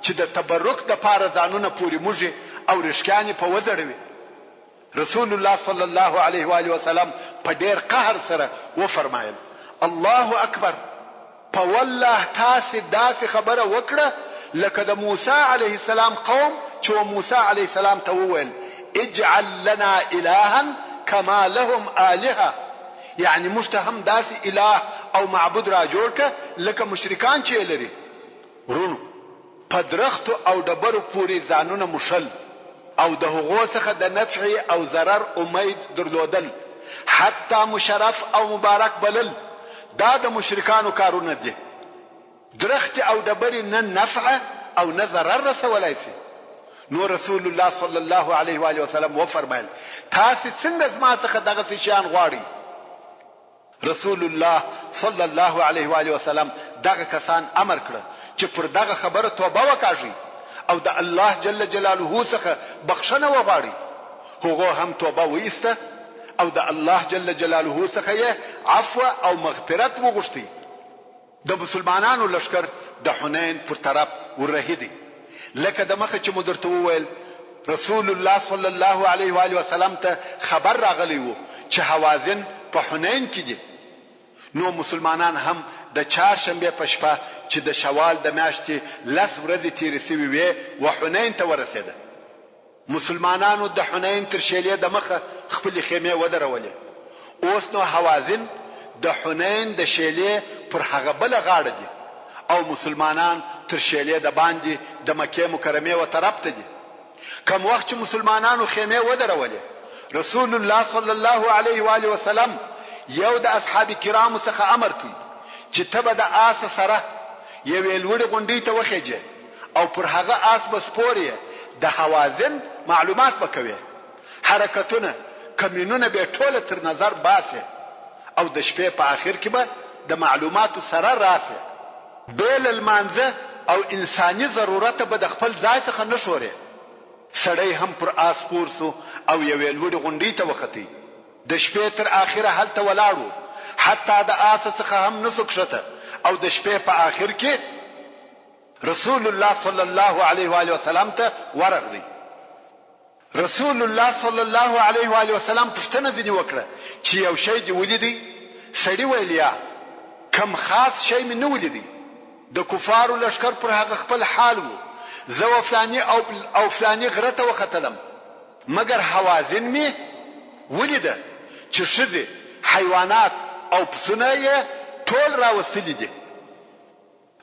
چې د تبرک د پاره ځانونه پوری موږي او رشکانی په وزړوي. رسول الله صلی الله علیه و آله وسلم په ډیر قهر سره و فرمایل: الله اکبر، په والله تاسو داسې خبره وکړه لکه د موسی علیه السلام قوم چې موسی علیه السلام ته وویل: اجعل لنا الها كما لهم الهه، یعنی موږ ته هم داسې اله او معبود را جوړ ک لکه مشرکان چې لري. ورونو په درخت او ډبرو پوری ځانونه مشل او د هغو څخه د نفع او ضرر امید درلودل، حتی مشرف او مبارک بلل، دا د مشرکانو کارونه دي. درخت او ډبرې نه نفع او نه ضرر رسولای شي. نو رسول الله صلی الله علیه و آله وسلم و فرمایل تاسو څنګه زما څخه دغه شیان غواړئ؟ رسول الله صلی الله علیه و آله وسلم دغه کسان امر کړ چې پر دغه خبره توبه وکړي او د الله جل جلاله څخه بخښنه وغواړي. هغه هم توبه وایسته او د الله جل جلاله څخه یې عفو او مغفرت وغوښتي. د مسلمانانو لشکر د حنین پر طرف ورهدي. لکه د مخه چې مدرته وویل رسول الله صلی الله علیه و آله وسلم ته خبر راغلی وو چې حوازن په حنین کې دي. نو مسلمانان هم د چهارشنبه په شپه چې د شوال د میاشتې 10 ورځې تیرې شوې وې و حنین ته ورسېده. مسلمانانو د حنین تر شیلې د مخه خپل خیمه ودرولې. اوس نو حوازن د حنین د شیلې پر هغه بل غاړه دي او مسلمانان تر شیلې د باندې د مکه مکرمه و طرف ته دي. کوم وخت چې مسلمانانو خیمه ودرولې رسول الله صلی الله علیه و آله وسلم یو د اصحاب کرامو څخه امر کړ چې تبه د آس سره یو ویلوړ غونډې ته وخیږي او پر هغه آس بسپوري د حوازن معلومات وکوي. حرکتونه کمینونه به ټوله تر نظر باسي او د شپې په اخر کې به د معلوماتو سره راسي. بیل المانزه او انساني ضرورت به د خپل ځای څخه نشوري. سړی هم پر آس پورسو او یو ویلوړ غونډې ته وختي. د شپې تر اخره هلته ولاړو حتی د آس څخه هم نسوک شته او د شپې په اخر کې رسول الله صلی الله علیه و آله وسلم ته ورغلی. رسول الله صلی الله علیه و آله وسلم پوښتنه ځنی وکړه چې یو شی دی ولیدي؟ سړی ویل یا کم خاص شی مې نه ولیدي. د کفارو لشکر پر هغه خپل حال وو. زه و فلانی او فلانی غره ته وختلم مګر حوازن مې ولیده چې شذې حیوانات او پسونه یې ټول راوستلي دي.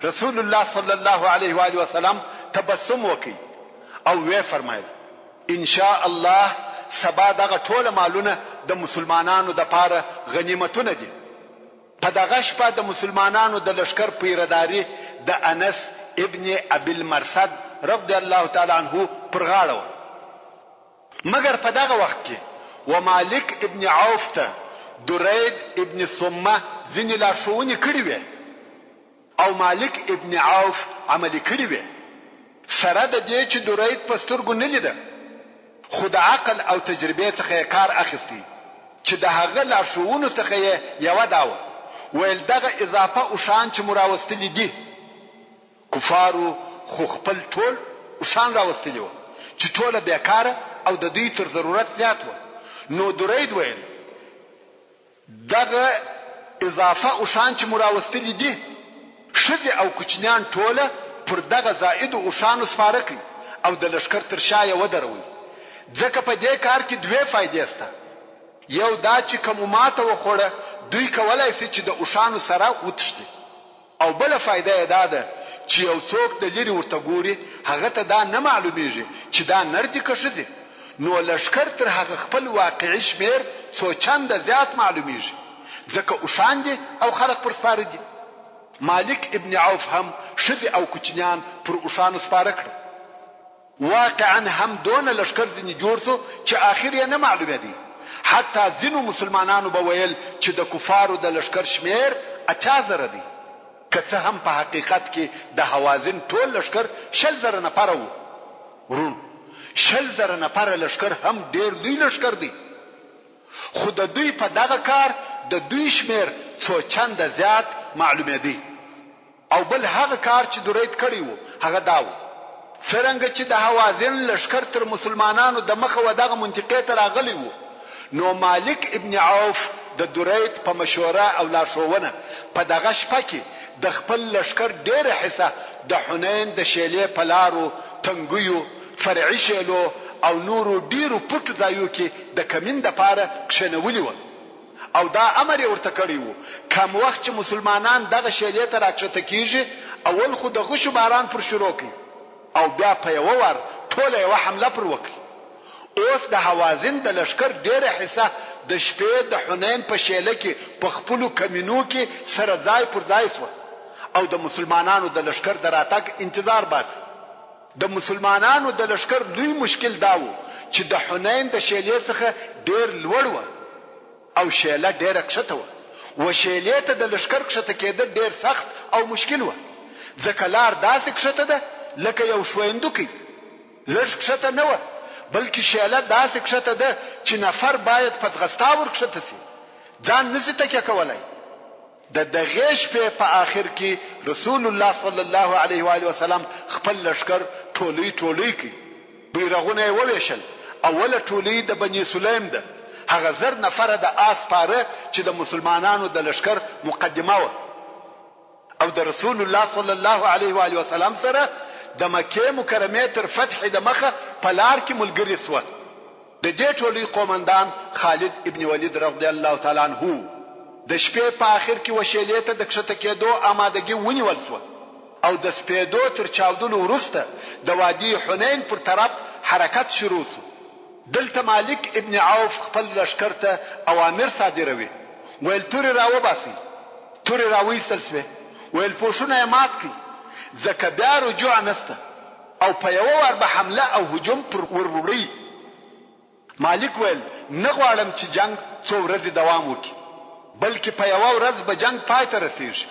رسول الله صلی الله علیه و آله وسلم تبسم وکي او وی فرمایل ان شاء الله سبا دغه ټول مالونه د مسلمانانو د پاره غنیمتونه دي. په دغه شپه د مسلمانانو د لشکر پیرداري د انس ابن ابي المرثد رضی الله تعالی عنه پر غاړه و. مګر په دغه وخت کې و مالک ابن عوف ته درید ابن صمه ځینې لارښوونې کړې وې او مالک ابن عوف عملي کړې وې. سره د دې چې درید په سترګو نه لیده خو د عقل او تجربه څخه کار اخیستی چې د هغه لارښوونو څخه یو داوه ویل دغه اضافه او شان چې مراوستلې دي کفارو خو خپل ټول او شان راوستلې و چې ټوله بیکاره او د دوی تر ضرورت زیات و. نو درید ویل دغه اضافه او شان چې مراوستلې دي شذ او کوچنیان ټوله پر دغه زائد او شان سپاره کړي او د لشکر تر شایه ودروي. ځکه په دې کار کې دوه فائدې شته. یو دا چې کوم ماته وخوړه دوی کولای شي چې د اوشانو سره وتښتي او بل فائدې دا ده چې یو څوک د لري ورته ګوري هغه ته دا نه معلومیږي چې دا نردي کښدي. نو لشکر تر هغه خپل واقعي شمیر څو چنده زیات معلومیږي ځکه اوشان دي او خلق پر سپاره دي. مالک ابن عوف هم شذ او کوچنیان پر اوشانو سپاره کړ. واقعا هم دون لشکر ځنی جوړ سو چې اخر یې نه معلومه دي. حتی ځینو مسلمانانو به ویل چې د کفارو د لشکر شمیر 80,000 دي. که څه هم په حقیقت کې د حوازن ټول لشکر 60,000 نفر وو. ورون 60,000 نفر لشکر هم ډیر دوی لشکر دي. خو د دوی په دغه کار د دوی شمیر څو چنده زیات معلومه دي. او بل هغه کار چې درید کړی وو هغه داو څنګه چې د حوازن لشکر تر مسلمانانو د مخه و دغه منطقې ته راغلی وو. نو مالک ابن عوف د درید په مشوره او لارښوونه په دغه شپه کې د خپل لشکر ډېره حصہ د حنین د شیلې په لارو تنګیو فرعي شیلو او نورو ډیرو پټو ځایو کې د کمین د پاره کښنولي و. او دا امر ورته کړی وو کوم وخت چې مسلمانان دغه شیلې ته راکښته کیږي اول خو د غشو باران پر شروع کوي او بیا په یو ور ټوله یو حمله پر وکړي. اوس د حوازن د لشکر ډېره حصہ د شپې د حنین په شیله کې په خپل کمینو کې سره ځای پر ځای شو او د مسلمانانو د لشکر د راتګ انتظار باسي. د مسلمانانو د لشکر لوی مشکل داو چې د حنین د شیلې څخه ډیر لوړ و او شیله ډیره کښته و، و شیلې ته د لشکر کښته کېدل ډیر سخت او مشکل و، ځکه لار داسې کښته ده لکه یو شویندوکی، لږ کښته نه وه، بلکې شیله داسې کښته ده چې نفر باید په ځغستا ور کښته سي، ځان نسي تکیه کولی. د دغې شپې په آخر کې رسول الله صلی الله علیه و آله وسلم خپل لشکر ټولۍ کړي، بیرغونه یې وویشل. اوله ټولۍ د بني سلیم ده، هغه 1000 نفره د آس پاره چې د مسلمانانو د لشکر مقدمه و، او د رسول الله صلی الله علیه و آله وسلم سره د مکه مکرمه تر فتح د مخه په لار کې ملګری سو. د دې ټولۍ قومندان خالد ابن ولید رضی الله تعالی عنہ د شپې په آخر کې وشیلې ته د کښته کېدو آمادګي ونیول سو، او د سپېدو تر چاودلو وروسته د وادي حنین پر طرف حرکت شروع سو. دلته مالک ابن عوف خپل لشکر ته اوامر صادروي، ویل توري راوباسي، توري راوېستل سوې، ویل پوښونه یې مات کړي، ځکه بیا رجوع نسته، او په یو ور به حمله او هجوم پر وروړي. مالک ویل نه غواړم چې جنگ څو ورځې دوام وکړي، بلکې په یو ورځ به جنگ پای ته رسیږي.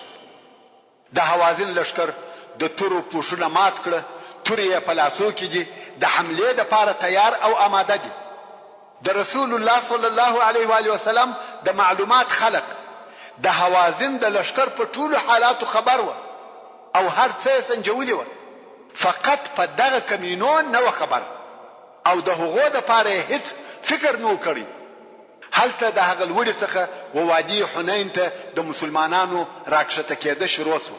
د حوازن لشکر د تورو پوښونه مات کړه، توري یې په لاسو کې دي، د حمله لپاره تیار او آماده دي. د رسول الله صلی الله علیه و آله وسلم د معلومات خلق د حوازن د لشکر په ټولو حالاتو خبر و، او هر څه سنجولي و، فقط په دغه کمینو نه خبر، او د هغو د لپاره هیڅ فکر نه کړی. هلته د هغه لوړ څخه و وادي حنین ته د مسلمانانو راکښته کېده شروع سو.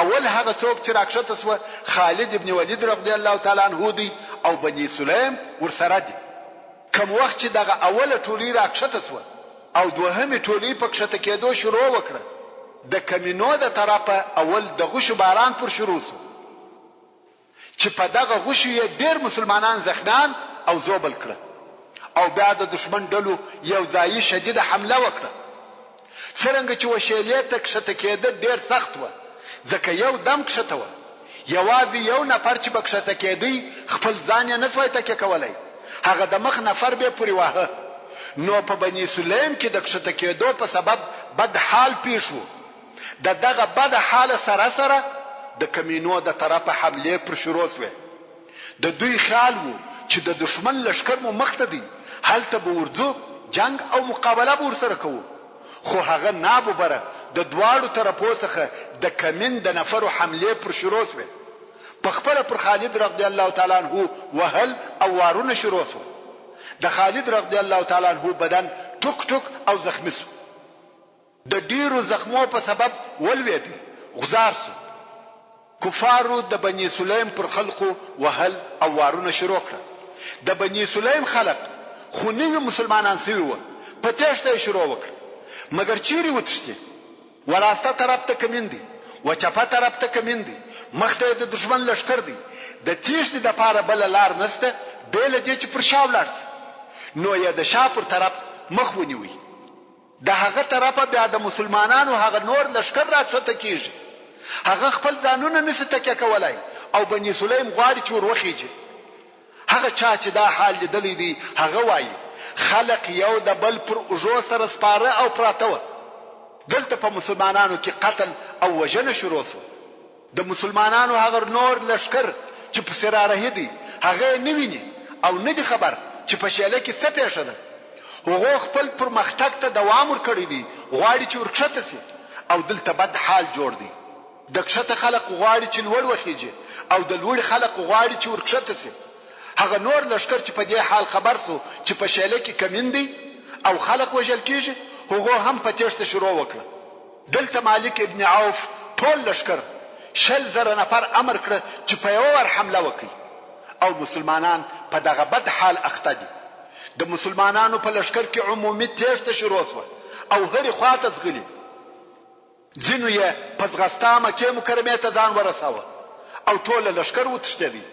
اول هغه څوک چې راکښته سو خالد ابن ولید رضی الله تعالی عنہ دی، او بني سلیم ورسره دي. کوم وخت چې دغه اوله ټولۍ راکښته سو او دوهمه ټولۍ په کښته کېدو شروع وکړه، د کمینو د طرفه اول د غشو باران پر شروع سو، چې په دغه غشو یې ډیر مسلمانان زخمیان او زوبل کړه، او بیا د دشمن ډلو یو ځای شدیده حمله وکړه. څرنګه چې وشیلې ته کښته کېده ډیر سخت و، ځکه یو دم کښته و، یوازې یو نفر چې بکښته کېدی خپل ځان یې نسوای تکیه کولی، هغه د مخ نفر به پورې واه. نو په بني سلیم کې د کښته کېدو په سبب بد حال پیښ و. د دغه بد حال سره سره د کمینو د طرفه حمله پر شروع شوه. د دوی خیال وو چې د دشمن لشکر مو مخته دی، هلته به ورځو جنگ او مقابله به ورسره کوو، خو هغه ناببره د دواړو طرفو څخه د کمین د نفرو حمله پر شروع شوه. په خپل پر خالد رضی الله تعالی عنہ وهل او وارونه شروع شو. د خالد رضی الله تعالی عنہ بدن ټوک ټوک او زخمی شو، د ډیرو زخمو په سبب ولوېد، غزار شو. کفارو د بني سلیم پر خلقو وهل او وارونه شروع کړ. د بني سلیم خلق خو نوی مسلمانان سوي و، په تېښته شروع وکړ، مګر چیرې وتښتي؟ وراسته طرف ته کمین دي، و چپه طرف ته کمین دي، مخته د دشمن لشکر دی، د تېښتې دپاره بله لار نسته بې له دې چې پر شا ولاړ سي. نو یې د شا پر طرف مخ ونیوي. د هغه طرفه بیا د مسلمانانو هغه نور لشکر راکښته کیږي، هغه خپل ځانونه نسي تکیه کولای، او بني سلیم غواړي چې ور وخیږي. هغه چا چې دا حال لیدلی دی هغه وایي خلق یو د بل پر اوږو سره سپاره او پراته وه. دلته په مسلمانانو کې قتل او وژنه شروع شوه. د مسلمانانو هغه نور لشکر چې په سراره دي هغه نه ویني او نه دي خبر چې په شیله کې څه پیښه ده. هغه خپل پرمختګ ته دوام ورکړی دي، غواړي چې ورکښته سي، او دلته بد حال جوړ دی. د کښته خلق غواړي چې لوړ وخیږي، او د لوړ خلق غواړي چې ورکښته سي. هغه نور لشکر چې په دې حال خبر سو چې په شیله کې کمین دی او خلق وژل کیږي، هغه هم په تېښته شروع وکړه. دلته مالک ابن عوف ټول لشکر 60,000 نفر امر کړ چې په یو ور حمله وکړي، او مسلمانان په دغه بد حال اخته دي. د مسلمانانو په لشکر کې عمومي تېښته شروع شوه، او هرې خواته ځغلي. ځینو یې په ځغستا مکې مکرمې ته ځان ورساوه، او ټول لشکر وتښتېدی.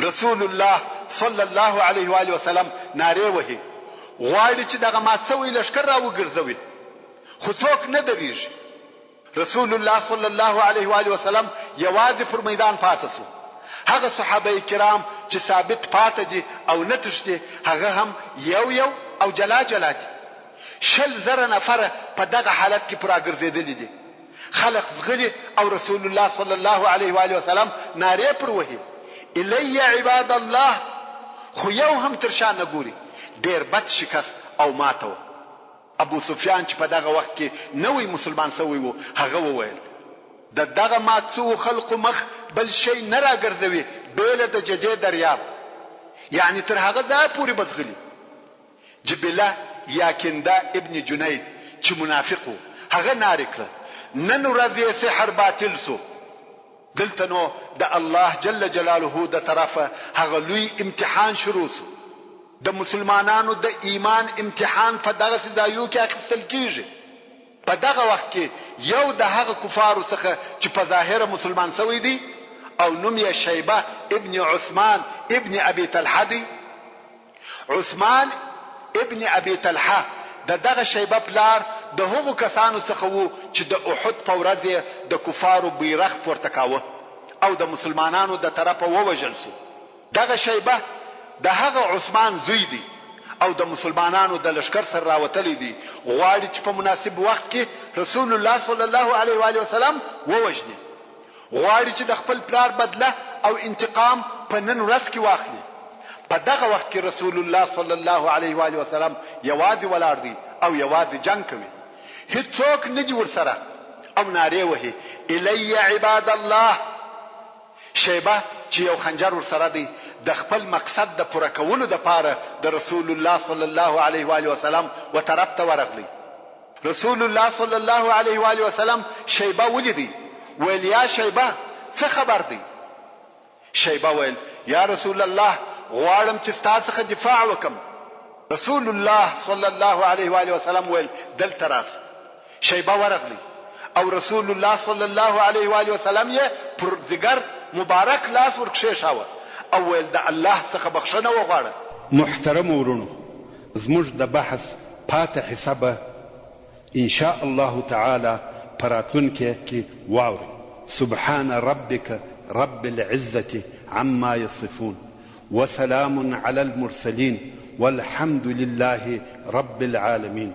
رسول الله صلی الله علیه و آله وسلم ناره وهي، غواړي چې دغه مات شوی لشکر را وګرځوي، خو څوک نه درېږي. رسول الله صلی الله علیه و آله وسلم یوازې پر میدان پاتې شو. هغه صحابه کرام چې ثابت پاتې دي او نه تښتي هغه هم یو او جلا جلا دي. 100,000 نفر په دغه حالت کې پورا ګرځېدلي دي. خلق زغلي او رسول الله صلی الله علیه و آله وسلم نارې پر وهي الی عباد الله، خو یو هم تر شا نه ګوري. ډیر بد شکست او ماته و. ابو سفیان چې په دغه وخت کې نوې مسلمان شوی و هغه وویل د دغه ماتسو خلقو مخ بل شي نه راګرځوي بیل د جدي دریاب، یعنی تر هغه ځای پورې بزغلي. جبله یا کنده ابن جنید چې منافق و هغه نارې کړه نن ورځ سحر باطل سو. دلته نو د الله جل جلاله د طرفه هغه لوی امتحان شروع سو. د مسلمانانو د ایمان امتحان په دغه ځایو کې اخیستل کیږي. په دغه وخت کې یو د هغه کفارو څخه چې په ظاهر مسلمان شوی دی او نوم یې شیبه ابن عثمان ابن ابي طلحه دی. عثمان ابن ابي طلحه دغه شیبه پلار د هغو کسانو څخه وو چې د احد په ورځ د کفارو بیرغ پورته کاوه او د مسلمانانو د طرفه ووژل شو. دغه شیبه د هغه عثمان زوی دی او د مسلمانانو د لشکر سره راوتلی دی. غواړي چې په مناسب وخت کې رسول الله صلی الله علیه و آله وسلم ووژني. غواړي چې د خپل پلار بدله او انتقام په نن ورځ کې واخلي. په دغه وخت کې رسول الله صلی الله علیه و آله وسلم یوازې ولاړ دی او یوازې جنگ کوي. هیڅوک نه دی ورسره او نارې وهي الی عباد الله. شیبه چې یو خنجر ورسره دی د خپل مقصد د پوره کولو لپاره د رسول الله صلی الله علیه و آله وسلم و طرف ته ورغلی. رسول الله صلی الله علیه و آله وسلم شیبه ولیدي. ویل یا شیبه څه خبر دی؟ شیبه ویل یا رسول الله غواړم چې تاسو څخه دفاع وکم. رسول الله صلی الله علیه و آله وسلم ویل دلته راس. شیبه ورغلی او رسول الله صلی الله علیه و آله وسلم یې پر زګر مبارک لاس ورکښېښاوه او ویل د الله څخه بخښنه وغواړه.
محترم ورونو، زموږ د بحث پاتې حسابه ان شاء الله تعالی پراتونکي کې واوري. سبحان ربك رب العزة عما يصفون وسلام على المرسلين والحمد لله رب العالمين.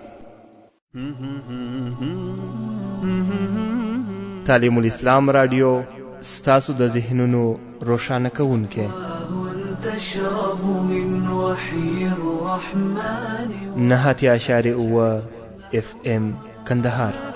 تعلیم الاسلام رادیو ستاسو د ذهنونو روښانه کوونکی.
تشرب من وحي الرحمن
9.9 FM کندهار.